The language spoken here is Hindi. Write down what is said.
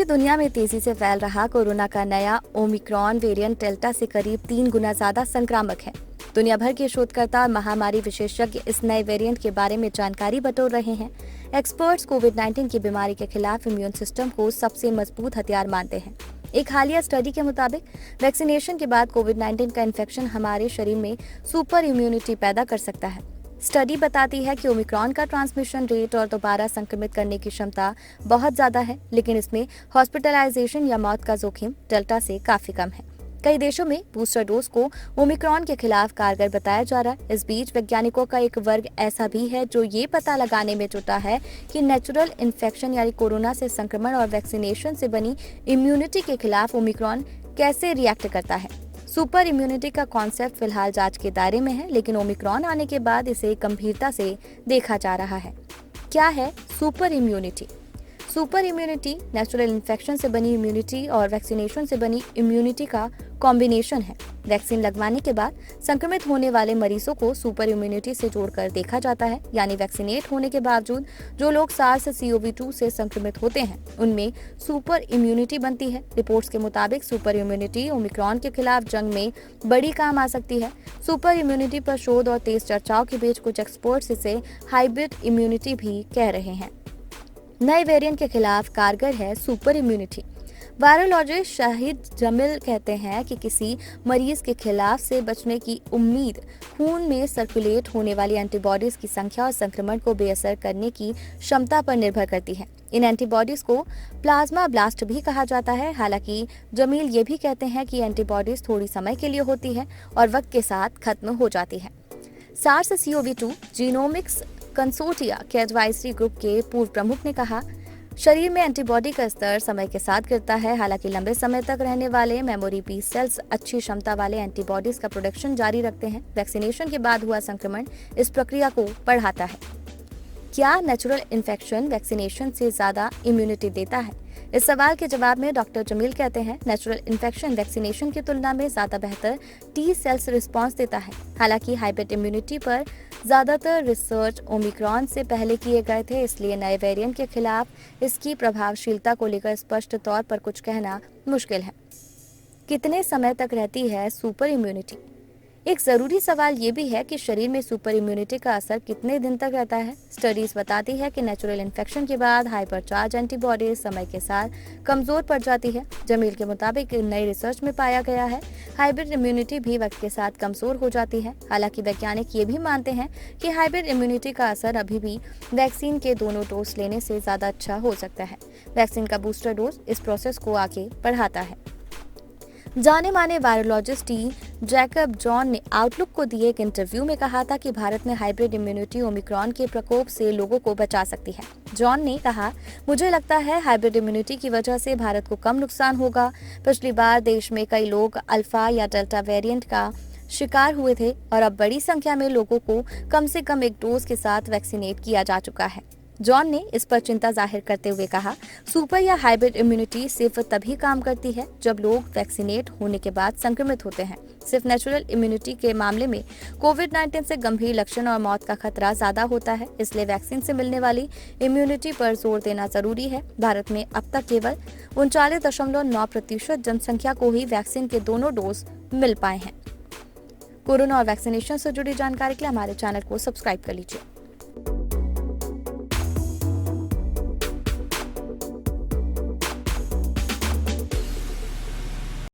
दुनिया में तेजी से फैल रहा कोरोना का नया ओमिक्रॉन वेरिएंट डेल्टा से करीब 3 गुना ज्यादा संक्रामक है। दुनिया भर के शोधकर्ता और महामारी विशेषज्ञ इस नए वेरिएंट के बारे में जानकारी बटोर रहे हैं। एक्सपर्ट्स कोविड-19 की बीमारी के खिलाफ इम्यून सिस्टम को सबसे मजबूत हथियार मानते हैं। एक हालिया स्टडी के मुताबिक वैक्सीनेशन के बाद कोविड-19 का इन्फेक्शन हमारे शरीर में सुपर इम्यूनिटी पैदा कर सकता है। स्टडी बताती है कि ओमिक्रॉन का ट्रांसमिशन रेट और दोबारा संक्रमित करने की क्षमता बहुत ज्यादा है, लेकिन इसमें हॉस्पिटलाइजेशन या मौत का जोखिम डेल्टा से काफी कम है। कई देशों में बूस्टर डोज को ओमिक्रॉन के खिलाफ कारगर बताया जा रहा है। इस बीच वैज्ञानिकों का एक वर्ग ऐसा भी है जो ये पता लगाने में जुटा है कि नेचुरल इन्फेक्शन यानी कोरोना से संक्रमण और वैक्सीनेशन से बनी इम्यूनिटी के खिलाफ ओमिक्रॉन कैसे रिएक्ट करता है। सुपर इम्यूनिटी का कॉन्सेप्ट फिलहाल जांच के दायरे में है, लेकिन ओमिक्रॉन आने के बाद इसे गंभीरता से देखा जा रहा है। क्या है super immunity? Super immunity natural infection से बनी इम्यूनिटी और वैक्सीनेशन से बनी इम्यूनिटी का कॉम्बिनेशन है। वैक्सीन लगवाने के बाद संक्रमित होने वाले मरीजों को सुपर इम्यूनिटी से जोड़कर देखा जाता है, यानी वैक्सीनेट होने के बावजूद जो लोग SARS-CoV-2 से संक्रमित होते हैं उनमें सुपर इम्यूनिटी बनती है। रिपोर्ट्स के मुताबिक सुपर इम्यूनिटी ओमिक्रॉन के खिलाफ जंग में बड़ी काम आ सकती है। सुपर इम्यूनिटी पर शोध और तेज चर्चाओं के बीच कुछ एक्सपर्ट्स इसे हाइब्रिड इम्यूनिटी भी कह रहे हैं। नए वेरिएंट के खिलाफ कारगर है super immunity. Virologist Shahid Jameel कहते हैं कि किसी मरीज के खिलाफ से बचने की उम्मीद खून में सर्कुलेट होने वाली एंटीबॉडीज की संख्या और संक्रमण को बेअसर करने की क्षमता पर निर्भर करती है। इन एंटीबॉडीज को प्लाज्मा ब्लास्ट भी कहा जाता है। हालांकि जमील ये भी कहते हैं कि एंटीबॉडीज थोड़ी समय के लिए होती है और वक्त के साथ खत्म हो जाती है। SARS-CoV-2 जीनोमिक्स कंसोर्टिया के एडवाइजरी ग्रुप के पूर्व प्रमुख ने कहा, शरीर में एंटीबॉडी का स्तर समय के साथ गिरता है। हालांकि लंबे समय तक रहने वाले मेमोरी बी सेल्स अच्छी क्षमता वाले एंटीबॉडीज का प्रोडक्शन जारी रखते हैं। वैक्सीनेशन के बाद हुआ संक्रमण इस प्रक्रिया को बढ़ाता है। क्या नेचुरल इन्फेक्शन वैक्सीनेशन से ज्यादा इम्यूनिटी देता है? इस सवाल के जवाब में डॉक्टर जमील कहते हैं, नेचुरल इन्फेक्शन वैक्सीनेशन की तुलना में ज्यादा बेहतर टी सेल्स रिस्पांस देता है। हालांकि हाइब्रिड इम्यूनिटी पर ज्यादातर रिसर्च ओमिक्रॉन से पहले किए गए थे, इसलिए नए वेरिएंट के खिलाफ इसकी प्रभावशीलता को लेकर स्पष्ट तौर पर कुछ कहना मुश्किल है। कितने समय तक रहती है सुपर इम्यूनिटी? एक जरूरी सवाल ये भी है कि शरीर में सुपर इम्यूनिटी का असर कितने दिन तक रहता है। स्टडीज बताती है कि नेचुरल इन्फेक्शन के बाद हाइपरचार्ज एंटीबॉडीज समय के साथ कमजोर पड़ जाती है। जमील के मुताबिक नई रिसर्च में पाया गया है हाइब्रिड इम्यूनिटी भी वक्त के साथ कमजोर हो जाती है। हालांकि वैज्ञानिक ये भी मानते हैं कि हाइब्रिड इम्यूनिटी का असर अभी भी वैक्सीन के दोनों डोज लेने से ज्यादा अच्छा हो सकता है। वैक्सीन का बूस्टर डोज इस प्रोसेस को आगे बढ़ाता है। जाने माने वायरोलॉजिस्ट जैकब जॉन ने आउटलुक को दिए एक इंटरव्यू में कहा था कि भारत में हाइब्रिड इम्यूनिटी ओमिक्रॉन के प्रकोप से लोगों को बचा सकती है। जॉन ने कहा, मुझे लगता है हाइब्रिड इम्यूनिटी की वजह से भारत को कम नुकसान होगा। पिछली बार देश में कई लोग अल्फा या डेल्टा वेरिएंट का शिकार हुए थे और अब बड़ी संख्या में लोगों को कम से कम एक डोज के साथ वैक्सीनेट किया जा चुका है। जॉन ने इस पर चिंता जाहिर करते हुए कहा, सुपर या हाइब्रिड इम्यूनिटी सिर्फ तभी काम करती है जब लोग वैक्सीनेट होने के बाद संक्रमित होते हैं। सिर्फ नेचुरल इम्यूनिटी के मामले में कोविड-19 से गंभीर लक्षण और मौत का खतरा ज्यादा होता है, इसलिए वैक्सीन से मिलने वाली इम्यूनिटी पर जोर देना जरूरी है। भारत में अब तक केवल 39.9% जनसंख्या को ही वैक्सीन के दोनों डोज मिल पाए हैं। कोरोना और वैक्सीनेशन से जुड़ी जानकारी के लिए हमारे चैनल को सब्सक्राइब कर लीजिए।